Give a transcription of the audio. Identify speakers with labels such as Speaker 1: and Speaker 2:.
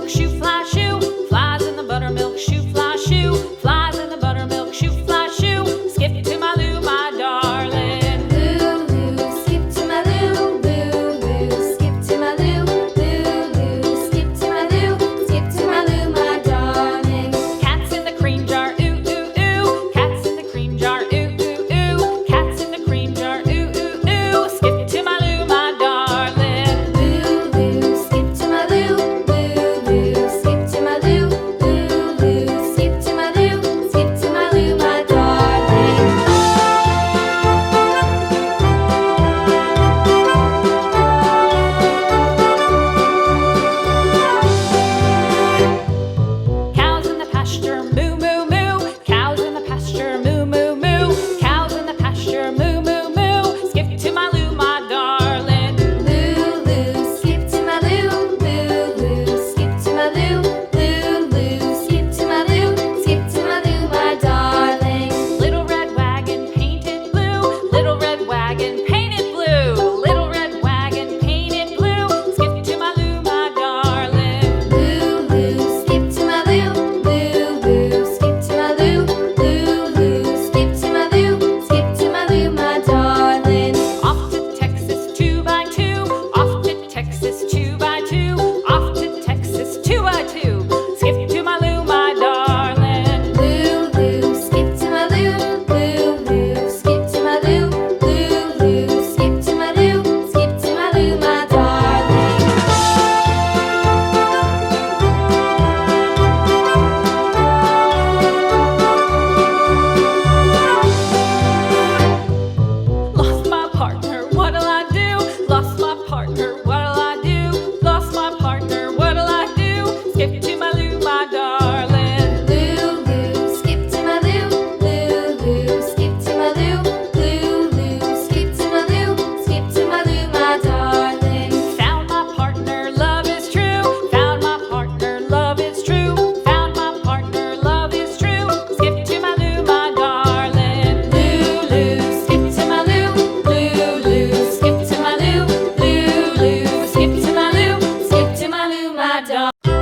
Speaker 1: buttermilk shoe, fly shoe. Flies in the buttermilk shoe, fly shoe. Flies in the buttermilk shoe, fly shoe. Skip to my Lou, my darling.
Speaker 2: Lou, skip to my Lou, Lou, skip to my Lou, Lou, skip to my Lou, skip to my Lou, my darling.
Speaker 1: Cats in the cream jar, ooh, ooh, ooh. Cats in the cream jar, ooh, ooh, ooh. Cats in the cream jar, ooh, ooh, ooh. Skip to my Lou, my darling.
Speaker 2: Lou, skip to my Lou, Lou, skip to my Lou, Lou, skip to my Lou, skip to my Lou, my darling.
Speaker 1: Cows in the pasture, moo, moo, moo. Cows in the pasture, moo, moo, moo. Cows in the pasture, moo, moo, moo. Skip to my Lou, my darling.
Speaker 2: Lou, skip to my Lou, Lou, skip to my Lou, Lou, skip to my Lou, skip to my Lou, my darling.
Speaker 1: Little red wagon painted blue. Little red wagon painted blue. Little red wagon painted blue. Skip to my Lou, my darling.
Speaker 2: Lou, skip to my Lou, Lou, skip to my Lou, Lou, skip to my Lou, skip to my Lou, my darling.
Speaker 1: Off to Texas 2x2. Off to Texas 2x2. Off to Texas 2x2. Skip to my Lou, my darling.
Speaker 2: Lou, skip to my Lou, Lou, skip to my Lou, Lou, skip to my Lou, skip to my Lou, my darling.
Speaker 1: Lost my partner, what'll I do? Lost my partner, what'll I do? Lost my partner, what'll I do? Skip to my Lou, my darling.
Speaker 2: Lou, skip to my Lou, Lou, skip to my Lou, Lou, skip to my Lou, skip to my Lou, my darling.
Speaker 1: Found my partner, love is true. Found my partner, love is true. Found my partner, love is true. Skip to my Lou, my darling.
Speaker 2: Lou, skip to my Lou, Lou, skip to my Lou, Lou, skip to my Lou, skip to my Lou, my darling.